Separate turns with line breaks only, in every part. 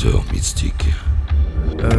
Docteur Mystique.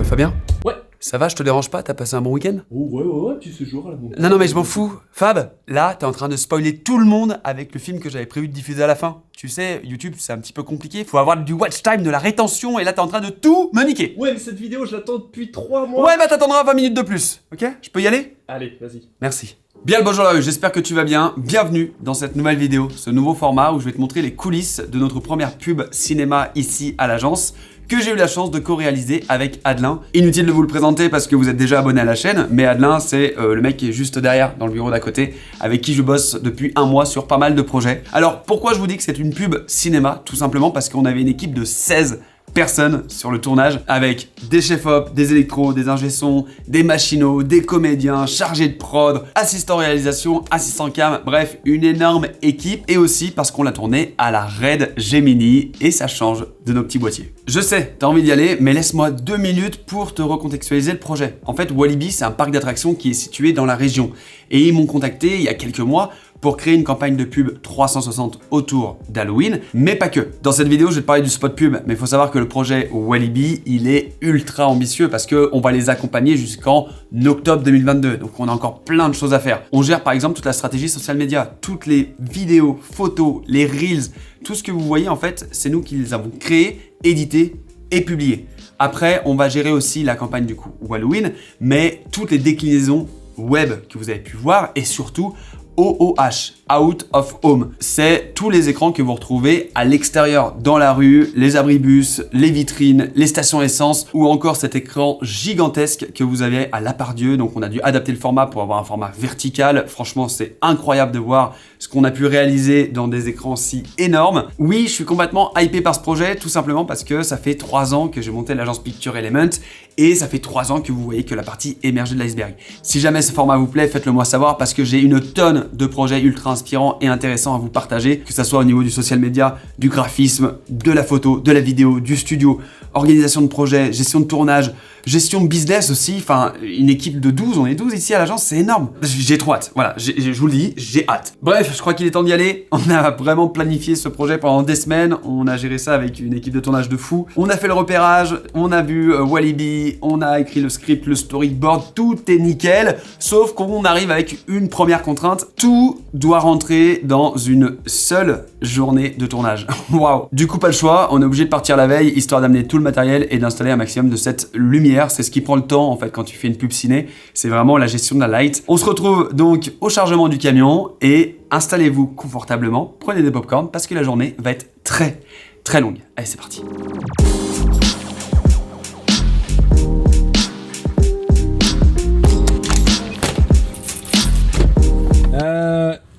Fabien?
Ouais.
Ça va, je te dérange pas? T'as passé un bon week-end?
Oh, ouais, petit séjour à la montagne.
Non, mais je m'en fous. Fab, là, t'es en train de spoiler tout le monde avec le film que j'avais prévu de diffuser à la fin. Tu sais, YouTube, c'est un petit peu compliqué. Faut avoir du watch time, de la rétention, et là, t'es en train de tout me niquer.
Ouais, mais cette vidéo, je l'attends depuis 3 mois.
Ouais, bah t'attendras 20 minutes de plus, ok? Je peux y aller?
Allez, vas-y.
Merci. Bien le bonjour là, j'espère que tu vas bien. Bienvenue dans cette nouvelle vidéo, ce nouveau format où je vais te montrer les coulisses de notre première pub cinéma ici à l'agence, que j'ai eu la chance de co-réaliser avec Adelin. Inutile de vous le présenter parce que vous êtes déjà abonné à la chaîne, mais Adelin c'est le mec qui est juste derrière, dans le bureau d'à côté, avec qui je bosse depuis un mois sur pas mal de projets. Alors pourquoi je vous dis que c'est une pub cinéma? Tout simplement parce qu'on avait une équipe de 16 personnes sur le tournage avec des chefs-op, des électros, des ingé-sons, des machinos, des comédiens, chargés de prod, assistants réalisation, assistants cam, bref, une énorme équipe, et aussi parce qu'on l'a tourné à la Red Gemini et ça change de nos petits boîtiers. Je sais, t'as envie d'y aller, mais laisse-moi 2 minutes pour te recontextualiser le projet. En fait, Walibi, c'est un parc d'attractions qui est situé dans la région et ils m'ont contacté il y a quelques mois pour créer une campagne de pub 360 autour d'Halloween, mais pas que. Dans cette vidéo, je vais te parler du spot pub, mais il faut savoir que le projet Walibi, il est ultra ambitieux parce qu'on va les accompagner jusqu'en octobre 2022, donc on a encore plein de choses à faire. On gère par exemple toute la stratégie social media, toutes les vidéos, photos, les reels, tout ce que vous voyez en fait, c'est nous qui les avons créés, édités et publiés. Après, on va gérer aussi la campagne du coup Halloween, mais toutes les déclinaisons web que vous avez pu voir et surtout OOH, Out of Home. C'est tous les écrans que vous retrouvez à l'extérieur, dans la rue, les abribus, les vitrines, les stations essence ou encore cet écran gigantesque que vous avez à La Part-Dieu. Donc on a dû adapter le format pour avoir un format vertical. Franchement, c'est incroyable de voir ce qu'on a pu réaliser dans des écrans si énormes. Oui, je suis complètement hypé par ce projet, tout simplement parce que ça fait 3 ans que j'ai monté l'agence Picture Element et ça fait 3 ans que vous voyez que la partie émergée de l'iceberg. Si jamais ce format vous plaît, faites-le moi savoir parce que j'ai une tonne de projets ultra inspirants et intéressants à vous partager, que ce soit au niveau du social media, du graphisme, de la photo, de la vidéo, du studio, organisation de projet, gestion de tournage, gestion de business aussi, enfin une équipe de 12, on est 12 ici à l'agence, c'est énorme. J'ai trop hâte, voilà, je vous le dis, j'ai hâte. Bref, je crois qu'il est temps d'y aller, on a vraiment planifié ce projet pendant des semaines, on a géré ça avec une équipe de tournage de fou, on a fait le repérage, on a vu Walibi, on a écrit le script, le storyboard, tout est nickel, sauf qu'on arrive avec une première contrainte, tout doit rentrer dans une seule journée de tournage. Waouh. Du coup, pas le choix, on est obligé de partir la veille, histoire d'amener tout le matériel et d'installer un maximum de cette lumière. C'est ce qui prend le temps en fait quand tu fais une pub ciné, c'est vraiment la gestion de la light. On se retrouve donc au chargement du camion et installez-vous confortablement, prenez des popcorn parce que la journée va être très très longue. Allez, c'est parti.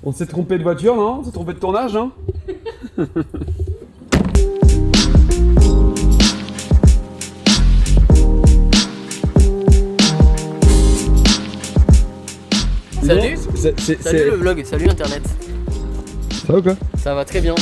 On s'est trompé de voiture, non? On s'est trompé de tournage, hein?
Salut.
C'est
Salut le vlog, salut internet.
Ça va ou quoi?
Ça va très bien.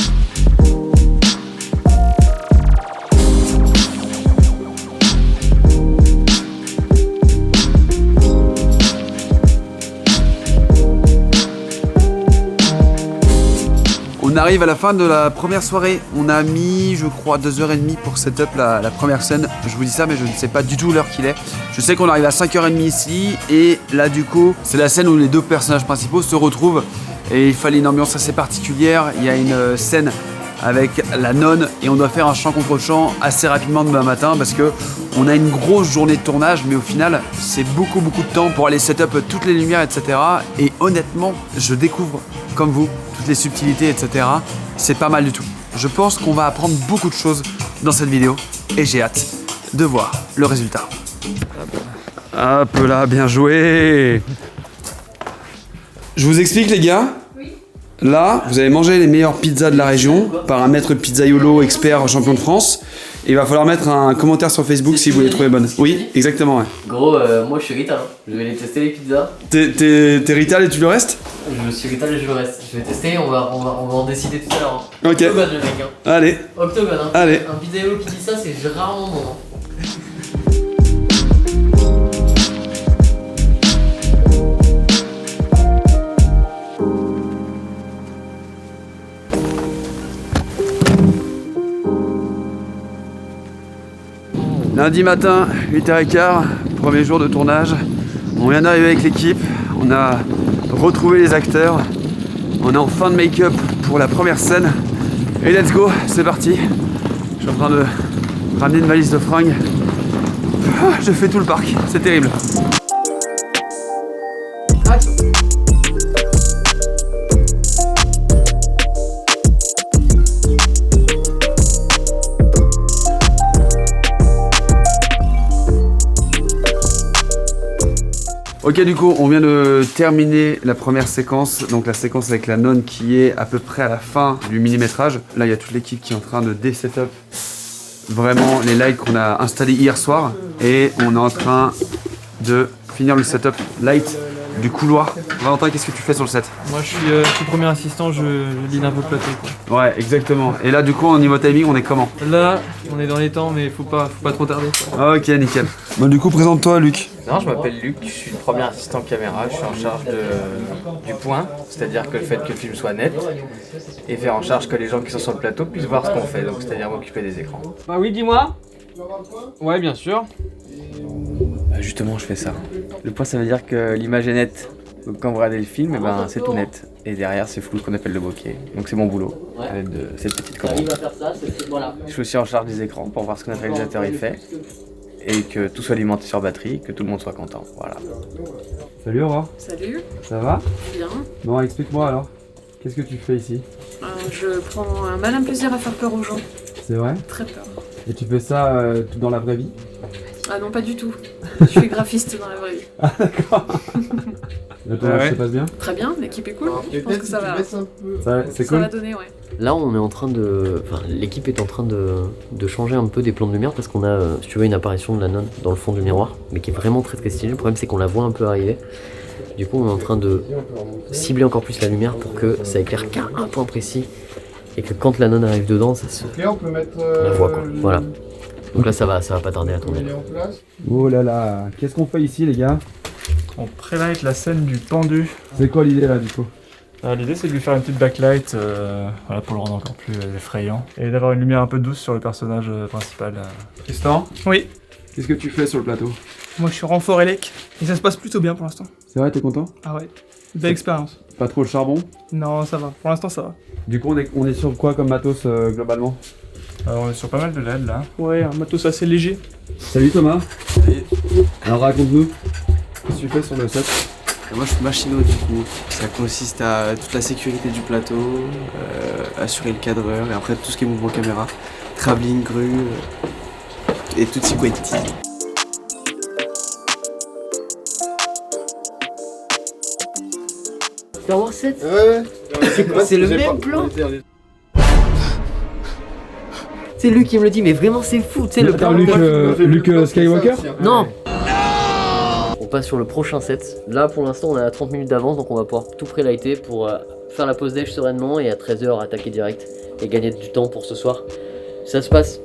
On arrive à la fin de la première soirée. On a mis, je crois, 2h30 pour setup la première scène. Je vous dis ça, mais je ne sais pas du tout l'heure qu'il est. Je sais qu'on arrive à 5h30 ici. Et là, du coup, c'est la scène où les 2 personnages principaux se retrouvent. Et il fallait une ambiance assez particulière. Il y a une scène avec la nonne et on doit faire un chant contre chant assez rapidement demain matin parce que on a une grosse journée de tournage, mais au final, c'est beaucoup de temps pour aller setup toutes les lumières, etc. Et honnêtement, je découvre, comme vous, toutes les subtilités, etc. C'est pas mal du tout. Je pense qu'on va apprendre beaucoup de choses dans cette vidéo et j'ai hâte de voir le résultat. Hop là, bien joué. Je vous explique les gars. Là, vous allez manger les meilleures pizzas de la région par un maître pizzaiolo expert champion de France. Et il va falloir mettre un commentaire sur Facebook si vous les trouvez bonnes. Oui, exactement, ouais.
Gros, moi je suis Rital, hein. Je vais aller tester les pizzas.
T'es Rital et tu le restes?
Je suis Rital et je le reste. Je vais tester, on va en décider tout à l'heure. Hein.
Ok.
Octogone le mec, hein.
Allez.
Octogone, hein.
Allez.
Un pizzaiolo qui dit ça, c'est rarement bon. Hein.
Lundi matin, 8h15, premier jour de tournage. On vient d'arriver avec l'équipe, on a retrouvé les acteurs. On est en fin de make-up pour la première scène. Et let's go, c'est parti. Je suis en train de ramener une valise de fringues. Je fais tout le parc, c'est terrible. Ok, du coup, on vient de terminer la première séquence, donc la séquence avec la nonne qui est à peu près à la fin du mini-métrage. Là, il y a toute l'équipe qui est en train de dé-setup vraiment les lights qu'on a installés hier soir. Et on est en train de finir le setup light du couloir. Valentin, qu'est-ce que tu fais sur le set?
Moi je suis premier assistant, je lead un peu le plateau quoi.
Ouais, exactement. Et là, du coup, au niveau timing, on est comment?
Là, on est dans les temps mais faut pas trop tarder.
Ok, nickel. Bon, du coup, présente-toi, Luc.
Non, je m'appelle Luc, je suis le premier assistant caméra, je suis en charge du point, c'est-à-dire que le fait que le film soit net, et faire en charge que les gens qui sont sur le plateau puissent voir ce qu'on fait, donc c'est-à-dire m'occuper des écrans.
Bah oui, dis-moi. Ouais, bien sûr.
Justement, je fais ça. Le point, ça veut dire que l'image est nette. Donc quand vous regardez le film, eh ben, c'est tout net. Et derrière, c'est flou, ce qu'on appelle le bokeh. Donc c'est mon boulot, à l'aide de cette petite commande. Je suis aussi en charge des écrans pour voir ce que notre réalisateur y fait. Et que tout soit alimenté sur batterie, que tout le monde soit content. Voilà.
Salut, Aurore.
Salut,
Ça va?
bien.
Bon, explique-moi alors. Qu'est-ce que tu fais ici?
Je prends un malin plaisir à faire peur aux gens.
C'est vrai?
Très peur.
Et tu fais ça tout dans la vraie vie?
Ah non, pas du tout. Je suis graphiste dans la vraie vie.
Ah d'accord. Le tournage se passe bien?
Très bien, l'équipe est cool. Je pense que ça va,
C'est
ça
cool?
va donner, ouais.
Là, on est en train de. Enfin, l'équipe est en train de changer un peu des plans de lumière parce qu'on a, si tu veux, une apparition de la nonne dans le fond du miroir, mais qui est vraiment très très stylée. Le problème, c'est qu'on la voit un peu arriver. Du coup, on est en train de cibler encore plus la lumière pour que ça éclaire qu'à un point précis et que quand la nonne arrive dedans, ça se.
Ok, on peut mettre.
La voit quoi. Voilà. Donc là, ça va pas tarder à tourner.
Oh là là, qu'est-ce qu'on fait ici les gars?
On pré-light la scène du pendu.
C'est quoi l'idée là du coup?
L'idée c'est de lui faire une petite backlight voilà, pour le rendre encore plus effrayant. Et d'avoir une lumière un peu douce sur le personnage principal.
Tristan?
Oui,
Qu'est-ce que tu fais sur le plateau?
moi je suis renfort élec et ça se passe plutôt bien pour l'instant.
C'est vrai, t'es content?
Ah ouais, belle expérience.
Pas trop le charbon?
Non, ça va, pour l'instant ça va.
Du coup on est sur quoi comme matos globalement?
Alors on est sur pas mal de LED là. Ouais, un matos assez léger.
Salut Thomas. Salut. Alors raconte-nous, qu'est-ce que tu fais sur le set?
Moi je suis machinot du coup, ça consiste à toute la sécurité du plateau, assurer le cadreur et après tout ce qui est mouvement caméra, travelling, grue et tutti quanti.
Star Wars 7
Ouais,
C'est le même plan. C'est lui qui me le dit, mais vraiment c'est fou, tu sais le plan.
Luke Skywalker?
Non. On passe sur le prochain set. Là pour l'instant on est à 30 minutes d'avance donc on va pouvoir tout pré-lighter pour faire la pause déj sereinement et à 13h attaquer direct et gagner du temps pour ce soir. Ça se passe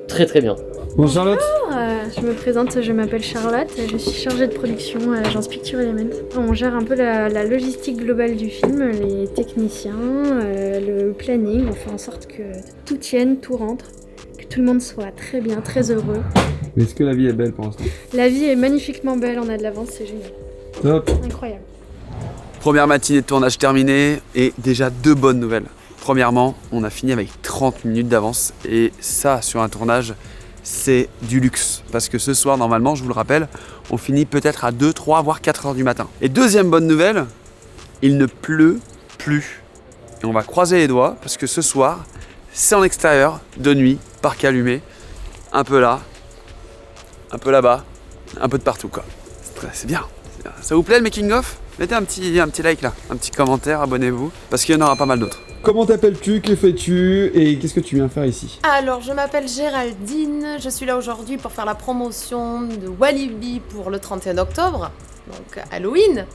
très très bien.
Bon Charlotte?
Je me présente, je m'appelle Charlotte, je suis chargée de production à l'agence Picture Element. On gère un peu la logistique globale du film, les techniciens, le planning, on fait en sorte que tout tienne, tout rentre, que tout le monde soit très bien, très heureux.
Mais est-ce que la vie est belle pour l'instant?
La vie est magnifiquement belle, on a de l'avance, c'est génial.
Top.
Incroyable.
Première matinée de tournage terminée et déjà deux bonnes nouvelles. Premièrement, on a fini avec 30 minutes d'avance et ça sur un tournage c'est du luxe parce que ce soir normalement, je vous le rappelle, on finit peut-être à 2, 3 voire 4 heures du matin. Et deuxième bonne nouvelle, il ne pleut plus. Et on va croiser les doigts parce que ce soir, c'est en extérieur, de nuit, parc allumé, un peu là, un peu là-bas, un peu de partout quoi. C'est bien. Ça vous plaît le making of? Mettez un petit like là, un petit commentaire, abonnez-vous, parce qu'il y en aura pas mal d'autres. Comment t'appelles-tu, que fais-tu et qu'est-ce que tu viens faire ici?
Alors, je m'appelle Géraldine, je suis là aujourd'hui pour faire la promotion de Walibi pour le 31 octobre, donc Halloween.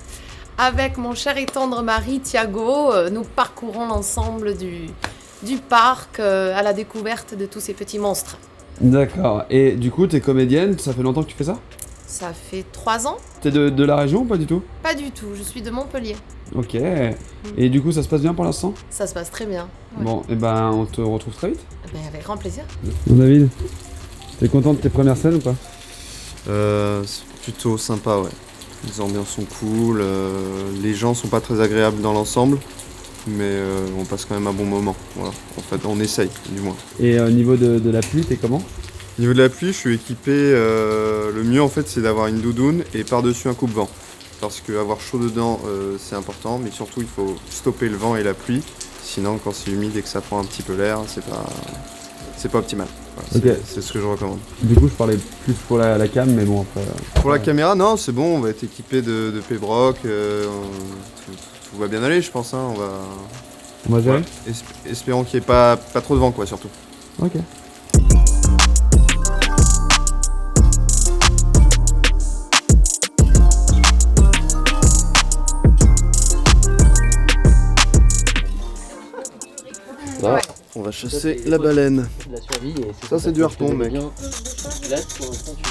Avec mon cher et tendre mari Thiago, nous parcourons l'ensemble du parc à la découverte de tous ces petits monstres.
D'accord, et du coup t'es comédienne, ça fait longtemps que tu fais ça?
Ça fait 3 ans?
T'es de la région ou pas du tout?
Pas du tout, je suis de Montpellier.
Ok, et du coup ça se passe bien pour l'instant?
Ça se passe très bien. Ouais.
Bon, et ben on te retrouve très vite.
Ben, avec grand plaisir.
Bon David,
T'es content de tes premières scènes ou pas?
C'est plutôt sympa, ouais. Les ambiances sont cool, les gens sont pas très agréables dans l'ensemble, mais on passe quand même un bon moment. Voilà. En fait, on essaye, du moins.
Et au niveau de la pluie, t'es comment?
Au niveau de la pluie, je suis équipé, le mieux en fait c'est d'avoir une doudoune et par-dessus un coupe-vent. Parce qu'avoir chaud dedans c'est important, mais surtout il faut stopper le vent et la pluie. Sinon quand c'est humide et que ça prend un petit peu l'air, c'est pas optimal. Voilà,
Ok.
c'est ce que je recommande.
Du coup, je parlais plus pour la cam, mais bon après.
Pour la caméra, non, c'est bon, on va être équipé de Pebrock, tout va bien aller je pense, hein,
On va gérer.
ouais, espérons qu'il n'y ait pas trop de vent quoi surtout.
Ok.
Là, on va chasser la baleine.
La survie et
Ça, c'est du harpon, mec.
Là, pour l'instant, tu...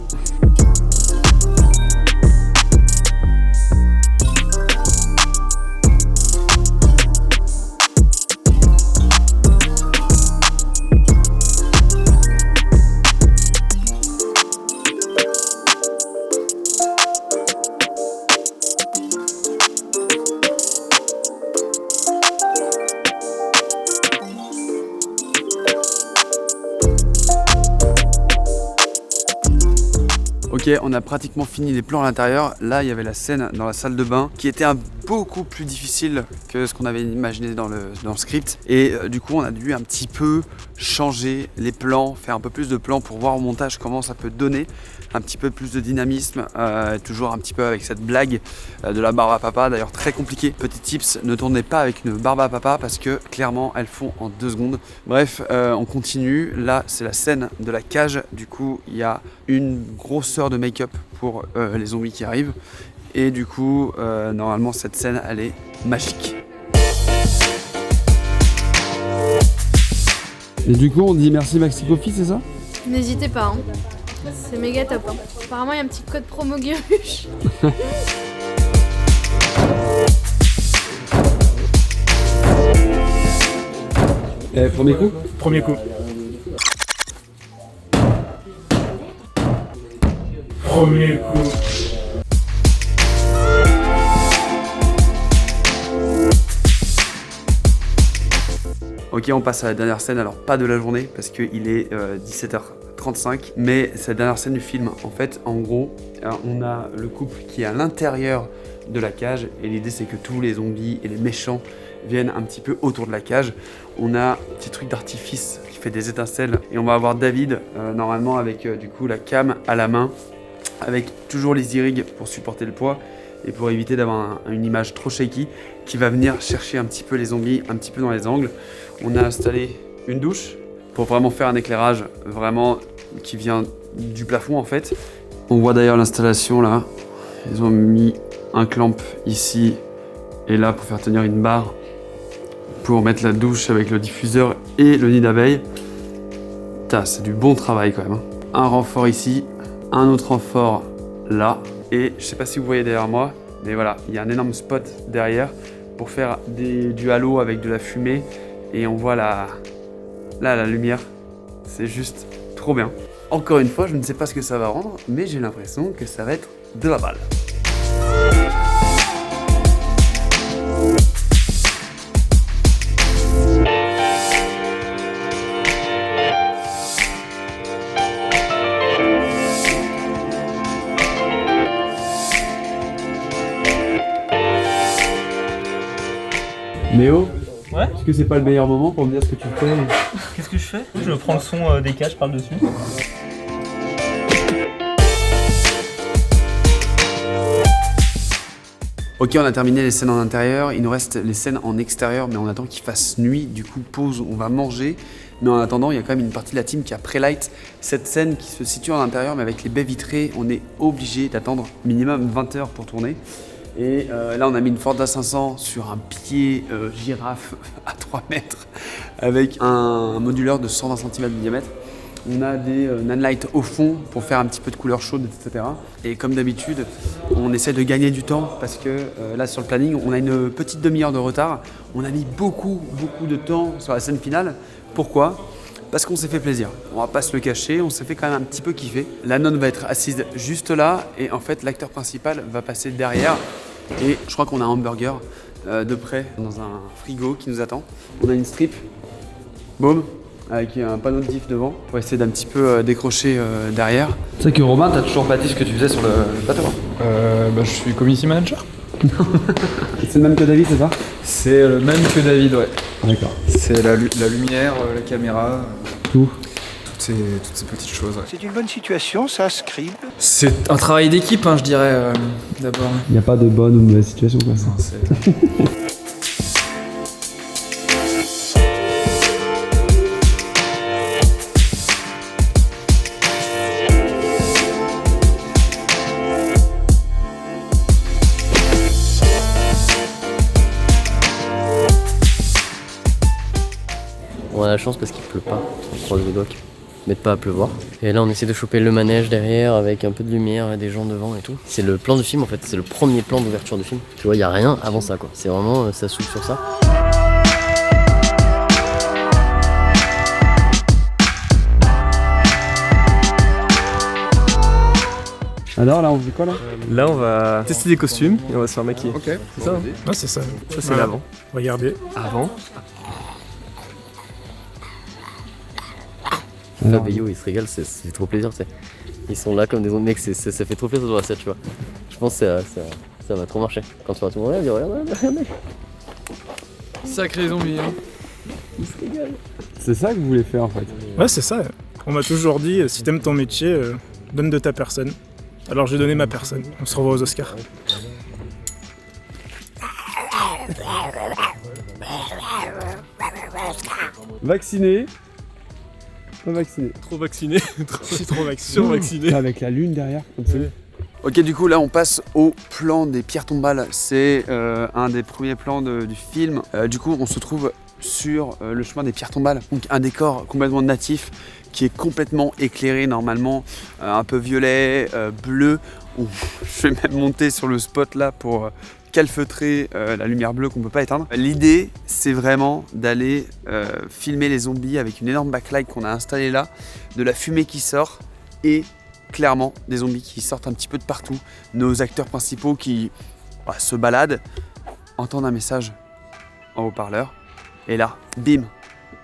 Ok, on a pratiquement fini les plans à l'intérieur. Là, il y avait la scène dans la salle de bain qui était beaucoup plus difficile que ce qu'on avait imaginé dans le script. Et du coup, on a dû un petit peu changer les plans, faire un peu plus de plans pour voir au montage comment ça peut donner un petit peu plus de dynamisme. Toujours un petit peu avec cette blague de la barbe à papa, d'ailleurs très compliqué. Petit tips, ne tournez pas avec une barbe à papa parce que clairement, elles font en 2 secondes. Bref, on continue. Là, c'est la scène de la cage. Du coup, il y a une grosseur de make-up pour les zombies qui arrivent. Et du coup, normalement, cette scène, elle est magique.
Et du coup, on dit merci Maxi Coffee, c'est ça?
N'hésitez pas, hein. C'est méga top. Hein. Apparemment, il y a un petit code promo Guruche.
Premier coup?
Premier coup. Premier coup.
Ok, on passe à la dernière scène, alors pas de la journée parce qu'il est 17h35, mais c'est la dernière scène du film. En fait, en gros, on a le couple qui est à l'intérieur de la cage et l'idée c'est que tous les zombies et les méchants viennent un petit peu autour de la cage. On a un petit truc d'artifice qui fait des étincelles et on va avoir David normalement avec du coup la cam à la main, avec toujours les e-rigs pour supporter le poids et pour éviter d'avoir une image trop shaky, qui va venir chercher un petit peu les zombies un petit peu dans les angles. On a installé une douche pour vraiment faire un éclairage vraiment qui vient du plafond en fait. On voit d'ailleurs l'installation là, ils ont mis un clamp ici et là pour faire tenir une barre pour mettre la douche avec le diffuseur et le nid d'abeilles. C'est du bon travail quand même, hein. Un renfort ici, un autre renfort là, et je sais pas si vous voyez derrière moi, mais voilà, il y a un énorme spot derrière pour faire du halo avec de la fumée, et on voit la lumière, c'est juste trop bien. Encore une fois, je ne sais pas ce que ça va rendre, mais j'ai l'impression que ça va être de la balle.
Méo,
Ouais.
est-ce que c'est pas le meilleur moment pour me dire ce que tu fais?
Qu'est-ce que je fais? Je prends le son des cages, je parle dessus.
Ok, on a terminé les scènes en intérieur, il nous reste les scènes en extérieur, mais on attend qu'il fasse nuit, du coup pause, on va manger. Mais en attendant, il y a quand même une partie de la team qui a pré-light cette scène qui se situe en intérieur, mais avec les baies vitrées, on est obligé d'attendre minimum 20 heures pour tourner. Et là, on a mis une Ford A500 sur un pied girafe à 3 mètres avec un moduleur de 120 cm de diamètre. On a des nanlights au fond pour faire un petit peu de couleur chaude, etc. Et comme d'habitude, on essaie de gagner du temps parce que là, sur le planning, on a une petite demi-heure de retard. On a mis beaucoup de temps sur la scène finale. Pourquoi ? parce qu'on s'est fait plaisir. On va pas se le cacher, on s'est fait quand même un petit peu kiffer. La nonne va être assise juste là et en fait l'acteur principal va passer derrière. Et je crois qu'on a un hamburger de près dans un frigo qui nous attend. On a une strip, boum, avec un panneau de diff devant. On va essayer d'un petit peu décrocher derrière.
Tu sais que Romain, t'as toujours pas dit ce que tu faisais sur le plateau.
Je suis community manager.
C'est le même que David, c'est ça?
C'est le même que David, ouais.
D'accord.
C'est la lumière, la caméra,
Tout.
toutes ces petites choses. Ouais.
C'est une bonne situation, ça, Scribe.
C'est un travail d'équipe, hein, je dirais, d'abord.
Il n'y a pas de bonne ou de mauvaise situation, quoi.
Non, c'est...
On a la chance parce qu'il pleut pas, on croise les doigts qu'ils mettent pas à pleuvoir. Et là on essaie de choper le manège derrière avec un peu de lumière et des gens devant et tout. C'est le plan du film en fait, c'est le premier plan d'ouverture du film. Tu vois, il y a rien avant ça quoi. C'est vraiment, ça s'ouvre sur ça.
Alors là, on fait quoi là?
Là, on va tester des costumes et on va se faire maquiller.
Ok.
C'est ça?
Ouais, c'est ça.
Ça, c'est l'avant.
Regardez.
Avant.
Fabio il se régale, c'est trop plaisir, tu sais. Ils sont là comme des autres mecs, ça fait trop plaisir de voir ça, tu vois. Je pense que ça va trop marcher. Quand tu vas tout le monde là, dire regardez.
Sacré zombie, hein.
Ils se régalent.
C'est ça que vous voulez faire en fait?
Ouais, c'est ça. On m'a toujours dit, si t'aimes ton métier, donne de ta personne. Alors j'ai donné ma personne. On se revoit aux Oscars.
Vacciné? Pas vacciné.
Trop vacciné. Je suis trop vacciné. Survacciné.
Avec la lune derrière, comme ça.
Ok, du coup là on passe au plan des pierres tombales. C'est un des premiers plans du film. Du coup on se trouve sur le chemin des pierres tombales. Donc un décor complètement natif qui est complètement éclairé normalement, un peu violet, bleu. Je vais même monter sur le spot là pour calfeutrer la lumière bleue qu'on ne peut pas éteindre. L'idée c'est vraiment d'aller filmer les zombies avec une énorme backlight qu'on a installée là, de la fumée qui sort et clairement des zombies qui sortent un petit peu de partout. Nos acteurs principaux qui se baladent, entendent un message en haut-parleur et là, bim,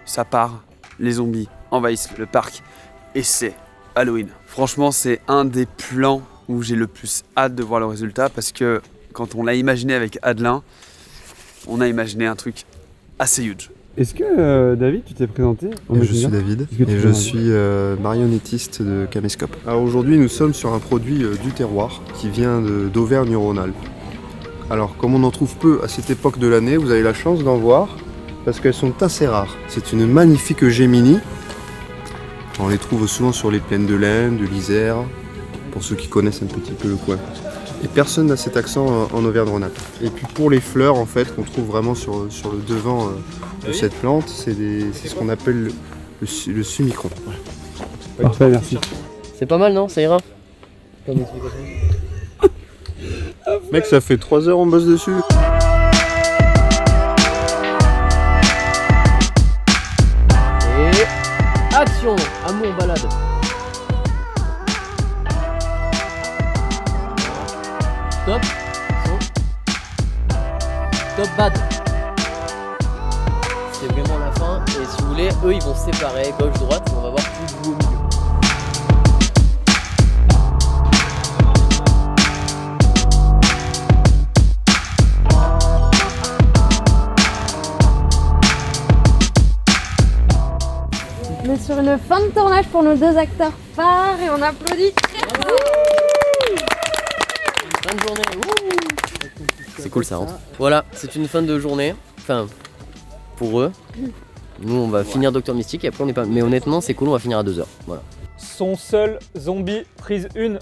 ça part, les zombies envahissent le parc et c'est Halloween. Franchement, c'est un des plans où j'ai le plus hâte de voir le résultat parce que quand on l'a imaginé avec Adelin, on a imaginé un truc assez huge.
Est-ce que David, tu t'es présenté?
Je suis David et je suis marionnettiste de Caméscope. Alors aujourd'hui, nous sommes sur un produit du terroir qui vient d'Auvergne-Rhône-Alpes. Alors comme on en trouve peu à cette époque de l'année, vous avez la chance d'en voir parce qu'elles sont assez rares. C'est une magnifique Gémini. On les trouve souvent sur les plaines de l'Aisne, de l'Isère, pour ceux qui connaissent un petit peu le coin. Et personne n'a cet accent en Auvergne-Rhône-Alpes. Et puis pour les fleurs en fait qu'on trouve vraiment sur le devant de cette plante, c'est ce qu'on appelle le sumicron. Voilà.
Parfait, merci.
C'est pas mal non? Ça ira?
Mec, ça fait 3 heures on bosse dessus.
Et action, amour balade. Stop. Stop bad. C'est vraiment la fin et si vous voulez, eux ils vont se séparer, gauche, droite, et on va voir qui joue au milieu.
On est sur une fin de tournage pour nos deux acteurs phares et on applaudit très fort.
Fin de journée. C'est cool, ça rentre. Voilà, c'est une fin de journée. Enfin, pour eux. Nous, on va finir Docteur Mystique et après, on n'est pas. Mais honnêtement, c'est cool, on va finir à 2h. Voilà.
Son seul zombie, prise 1.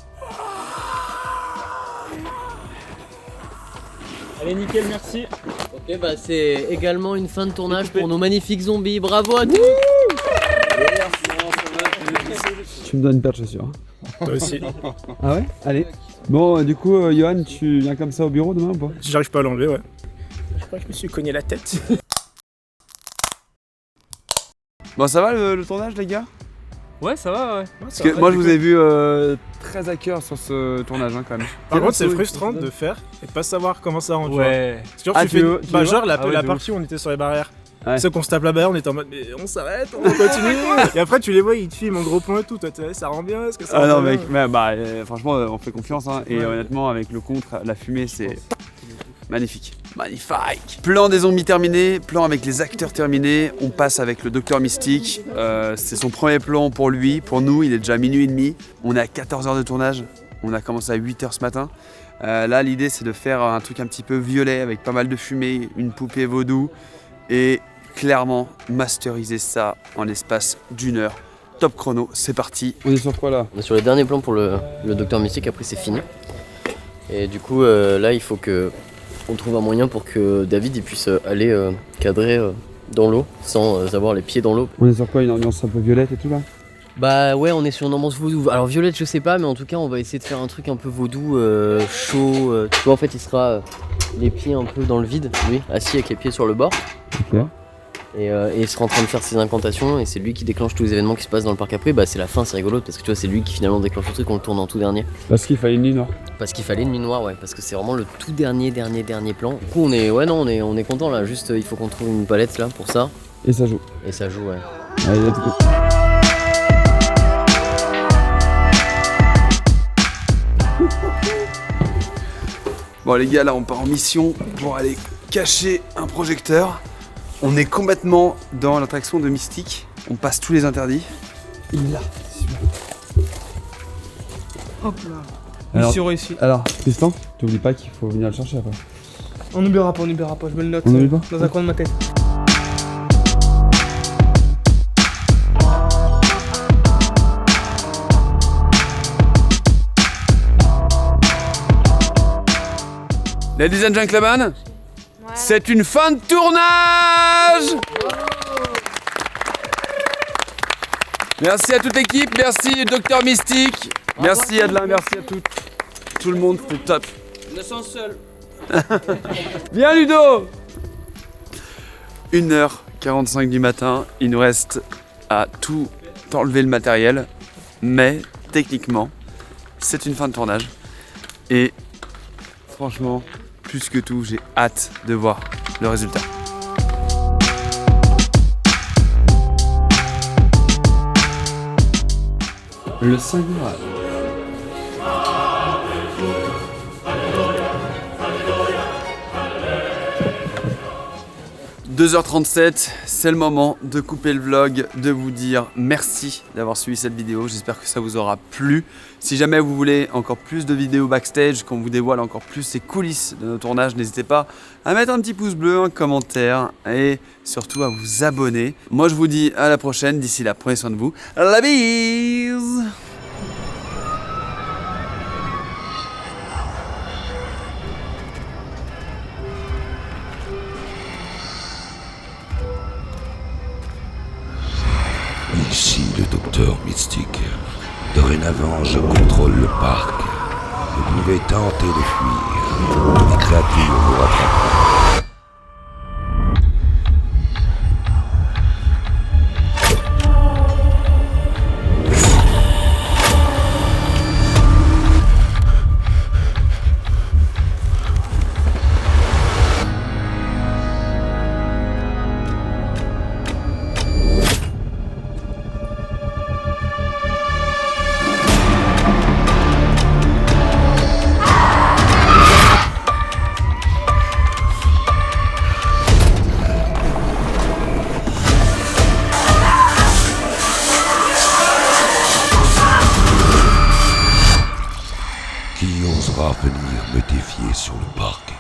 Allez, nickel, merci.
Ok, bah c'est également une fin de tournage pour nos magnifiques zombies. Bravo à tous.
Tu me donnes une paire de chaussures.
Toi aussi.
Ah ouais? Allez. Bon, du coup, Johan, tu viens comme ça au bureau demain ou pas?
J'arrive pas à l'enlever, ouais. Je crois que je me suis cogné la tête.
Bon, ça va le tournage, les gars?
Ouais, ça va, ouais.
Parce que moi, je vous ai vu très à cœur sur ce tournage, quand même.
Par contre, c'est frustrant de faire et de pas savoir comment ça rend.
Ouais.
Genre, genre la partie où on était sur les barrières.
Ouais.
Ceux qu'on se tape la barrière, on était en mode mais on s'arrête, on continue. Et après tu les vois, ils te filment en gros plan et tout. Toi, ça rend bien, est-ce que ça rend
non
bien
mec, franchement on fait confiance hein, et honnêtement avec le contre, la fumée c'est magnifique. Magnifique. Plan des zombies terminé, plan avec les acteurs terminés, on passe avec le Docteur Mystique. C'est son premier plan pour lui, pour nous il est déjà minuit et demi. On est à 14 heures de tournage, on a commencé à 8 heures ce matin. Là l'idée c'est de faire un truc un petit peu violet avec pas mal de fumée, une poupée vaudou et clairement masteriser ça en l'espace d'1 heure. Top chrono, c'est parti.
On est sur quoi là?
On est sur les derniers plans pour le Docteur Mystique, après c'est fini. Et du coup là il faut qu'on trouve un moyen pour que David il puisse aller cadrer dans l'eau sans avoir les pieds dans l'eau.
On est sur quoi? Une ambiance un peu violette et tout là?
Bah ouais, on est sur une ambiance vaudou. Alors violette je sais pas, mais en tout cas on va essayer de faire un truc un peu vaudou, chaud. Tu vois en fait il sera les pieds un peu dans le vide, lui, assis avec les pieds sur le bord.
Ok.
Et il sera en train de faire ses incantations et c'est lui qui déclenche tous les événements qui se passent dans le parc après. Bah c'est la fin, c'est rigolo parce que tu vois c'est lui qui finalement déclenche le truc, on le tourne en tout dernier.
Parce qu'il fallait une nuit noire.
Parce qu'il fallait une nuit noire, ouais, parce que c'est vraiment le tout dernier plan. Du coup on est content là, juste il faut qu'on trouve une palette là pour ça.
Et ça joue.
Et ça joue, ouais.
Allez, let's go.
Bon les gars, là on part en mission pour aller cacher un projecteur. On est complètement dans l'attraction de Mystique. On passe tous les interdits.
Il est là.
Hop là. Mission ici.
Alors, Tristan, t'oublies pas qu'il faut venir le chercher après.
On n'oubliera pas, je me le note
On n'oublie pas
dans un coin de ma tête.
Ladies and gentlemen, c'est une fin de tournage. Merci à toute l'équipe, merci Docteur Mystique, merci Adelin, merci à tout le monde, c'était top.
Je me sens seul.
Viens Ludo. 1h45 du matin, il nous reste à tout enlever le matériel, mais techniquement, c'est une fin de tournage. Et franchement, plus que tout, j'ai hâte de voir le résultat.
Le Saint Graal.
2h37, c'est le moment de couper le vlog, de vous dire merci d'avoir suivi cette vidéo, j'espère que ça vous aura plu. Si jamais vous voulez encore plus de vidéos backstage, qu'on vous dévoile encore plus les coulisses de nos tournages, n'hésitez pas à mettre un petit pouce bleu, un commentaire et surtout à vous abonner. Moi je vous dis à la prochaine, d'ici là prenez soin de vous, la bise.
Ici le Docteur Mystique. Dorénavant, je contrôle le parc. Vous pouvez tenter de fuir. Les créatures vous rattraperont. Qui osera venir me défier sur le parc?